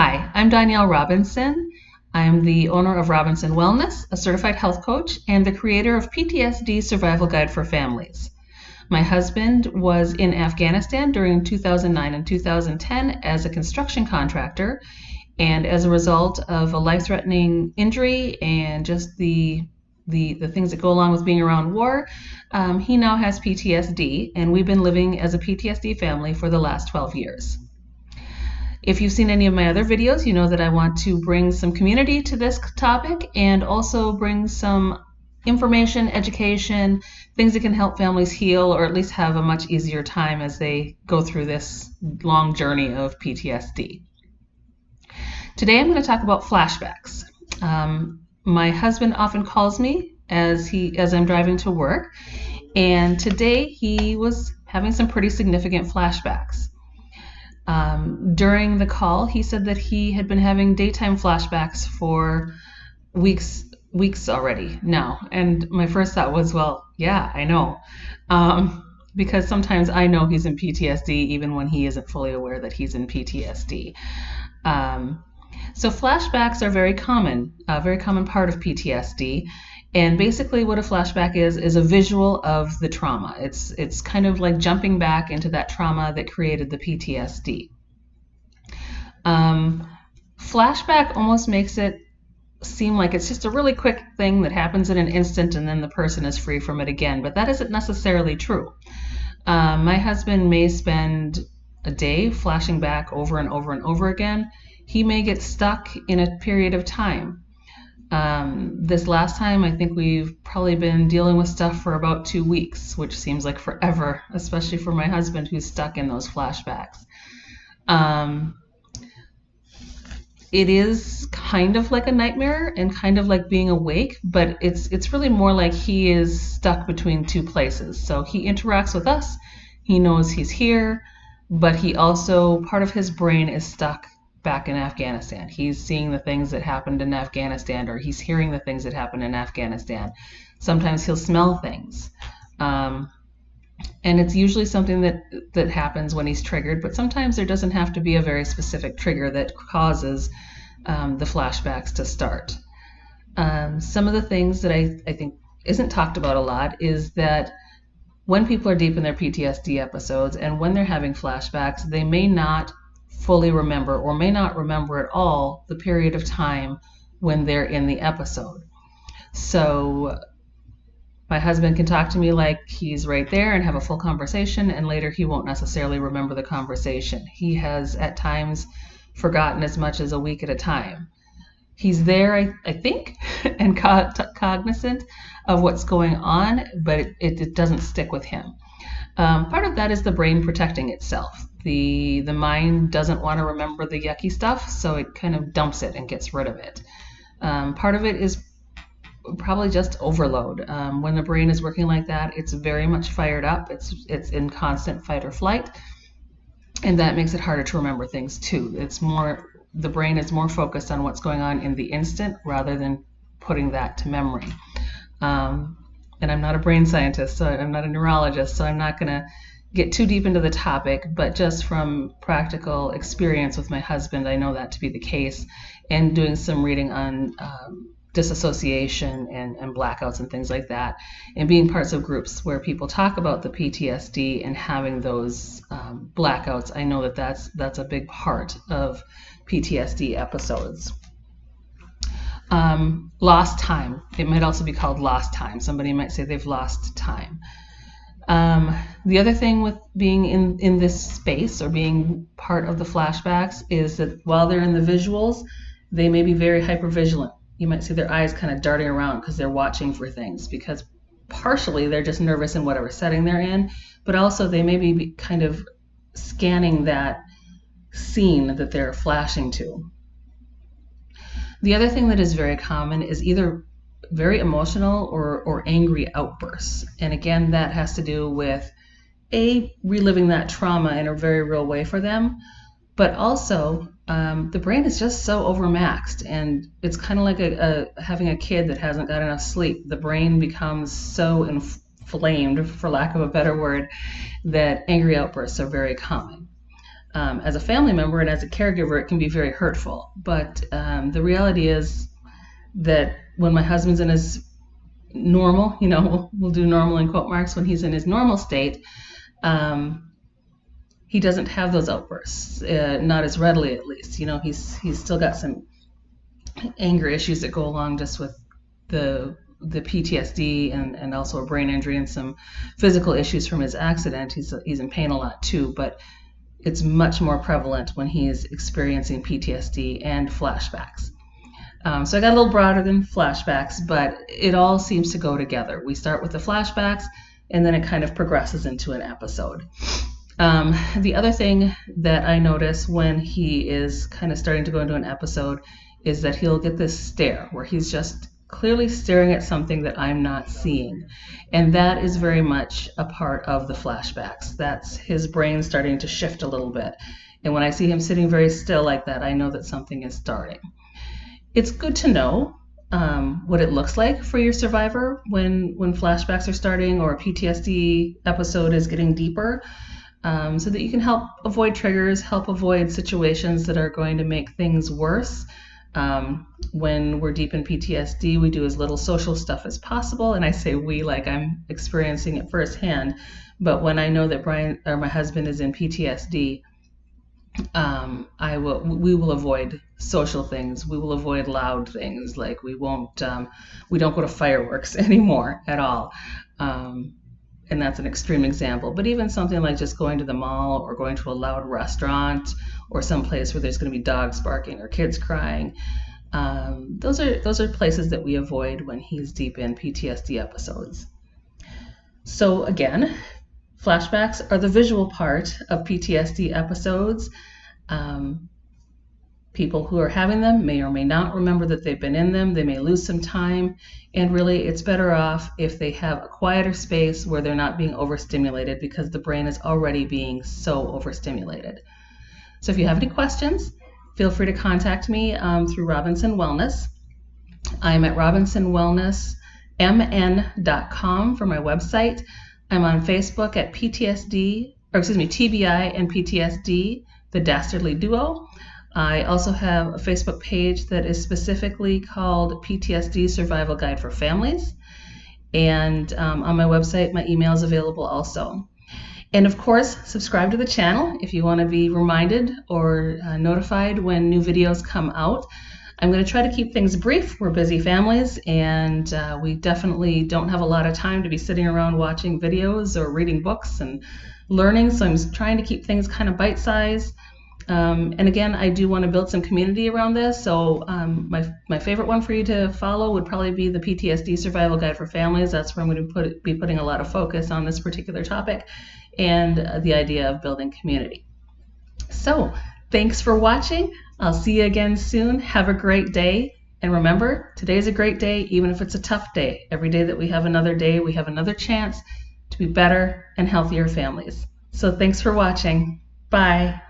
Hi, I'm Danielle Robinson. I'm the owner of Robinson Wellness, a certified health coach, and the creator of PTSD Survival Guide for Families. My husband was in Afghanistan during 2009 and 2010 as a construction contractor, and as a result of a life-threatening injury and just the things that go along with being around war, he now has PTSD, and we've been living as a PTSD family for the last 12 years. If you've seen any of my other videos, you know that I want to bring some community to this topic and also bring some information, education, things that can help families heal or at least have a much easier time as they go through this long journey of PTSD. Today I'm going to talk about flashbacks. My husband often calls me as I'm driving to work, and today he was having some pretty significant flashbacks. During the call, he said that he had been having daytime flashbacks for weeks already now. And my first thought was, well, yeah, I know. Because sometimes I know he's in PTSD even when he isn't fully aware that he's in PTSD. So flashbacks are very common, a very common part of PTSD. And basically what a flashback is a visual of the trauma. It's kind of like jumping back into that trauma that created the PTSD. Flashback almost makes it seem like it's just a really quick thing that happens in an instant and then the person is free from it again, but that isn't necessarily true. My husband may spend a day flashing back over and over and over again. He may get stuck in a period of time. This last time, I think we've probably been dealing with stuff for about 2 weeks, which seems like forever, especially for my husband who's stuck in those flashbacks. It is kind of like a nightmare and kind of like being awake, but it's really more like he is stuck between two places. So he interacts with us, he knows he's here, but he also, part of his brain is stuck back in Afghanistan. He's seeing the things that happened in Afghanistan, or he's hearing the things that happened in Afghanistan. Sometimes he'll smell things. And it's usually something that happens when he's triggered, but sometimes there doesn't have to be a very specific trigger that causes the flashbacks to start. Some of the things that I think isn't talked about a lot is that when people are deep in their PTSD episodes and when they're having flashbacks, they may not fully remember or may not remember at all the period of time when they're in the episode. So my husband can talk to me like he's right there and have a full conversation, and later he won't necessarily remember the conversation. He has at times forgotten as much as a week at a time. He's there, I think, and cognizant of what's going on, but it doesn't stick with him. Part of that is the brain protecting itself. The mind doesn't want to remember the yucky stuff, so it kind of dumps it and gets rid of it. Part of it is probably just overload. When the brain is working like that, it's very much fired up. It's in constant fight or flight, and that makes it harder to remember things too. The brain is more focused on what's going on in the instant rather than putting that to memory. And I'm not a brain scientist, so I'm not a neurologist, so I'm not going to get too deep into the topic, but just from practical experience with my husband, I know that to be the case, and doing some reading on disassociation and blackouts and things like that, and being parts of groups where people talk about the PTSD and having those blackouts, I know that that's a big part of PTSD episodes. Lost time. It might also be called lost time. Somebody might say they've lost time. The other thing with being in this space or being part of the flashbacks is that while they're in the visuals, they may be very hypervigilant. You might see their eyes kind of darting around because they're watching for things, because partially they're just nervous in whatever setting they're in, but also they may be kind of scanning that scene that they're flashing to. The other thing that is very common is either very emotional or angry outbursts. And again, that has to do with reliving that trauma in a very real way for them, but also the brain is just so overmaxed, and it's kind of like having a kid that hasn't got enough sleep. The brain becomes so inflamed, for lack of a better word, that angry outbursts are very common. As a family member and as a caregiver, it can be very hurtful. But the reality is that when my husband's in his normal, we'll do normal in quote marks, when he's in his normal state, he doesn't have those outbursts, not as readily at least. He's still got some anger issues that go along just with the PTSD and also a brain injury and some physical issues from his accident. He's in pain a lot too, but it's much more prevalent when he is experiencing PTSD and flashbacks. So I got a little broader than flashbacks, but it all seems to go together. We start with the flashbacks, and then it kind of progresses into an episode. The other thing that I notice when he is kind of starting to go into an episode is that he'll get this stare where he's just clearly staring at something that I'm not seeing. And that is very much a part of the flashbacks. That's his brain starting to shift a little bit. And when I see him sitting very still like that, I know that something is starting. It's good to know what it looks like for your survivor when flashbacks are starting or a PTSD episode is getting deeper, so that you can help avoid triggers, help avoid situations that are going to make things worse. When we're deep in PTSD, we do as little social stuff as possible. And I say we like I'm experiencing it firsthand. But when I know that Brian or my husband is in PTSD, we will avoid social things. We will avoid loud things. Like we don't go to fireworks anymore at all. And that's an extreme example. But even something like just going to the mall or going to a loud restaurant or some place where there's going to be dogs barking or kids crying, those are places that we avoid when he's deep in PTSD episodes. So again, flashbacks are the visual part of PTSD episodes. People who are having them may or may not remember that they've been in them. They may lose some time. And really, it's better off if they have a quieter space where they're not being overstimulated because the brain is already being so overstimulated. So if you have any questions, feel free to contact me through Robinson Wellness. I'm at robinsonwellnessmn.com for my website. I'm on Facebook at TBI and PTSD, the Dastardly Duo. I also have a Facebook page that is specifically called PTSD Survival Guide for Families. And on my website, my email is available also. And of course, subscribe to the channel if you want to be reminded or notified when new videos come out. I'm going to try to keep things brief. We're busy families, and we definitely don't have a lot of time to be sitting around watching videos or reading books and learning. So I'm trying to keep things kind of bite-sized. And again, I do want to build some community around this. So my favorite one for you to follow would probably be the PTSD Survival Guide for Families. That's where I'm going to be putting a lot of focus on this particular topic and the idea of building community. So thanks for watching. I'll see you again soon. Have a great day. And remember, today's a great day, even if it's a tough day. Every day that we have another day, we have another chance to be better and healthier families. So thanks for watching. Bye.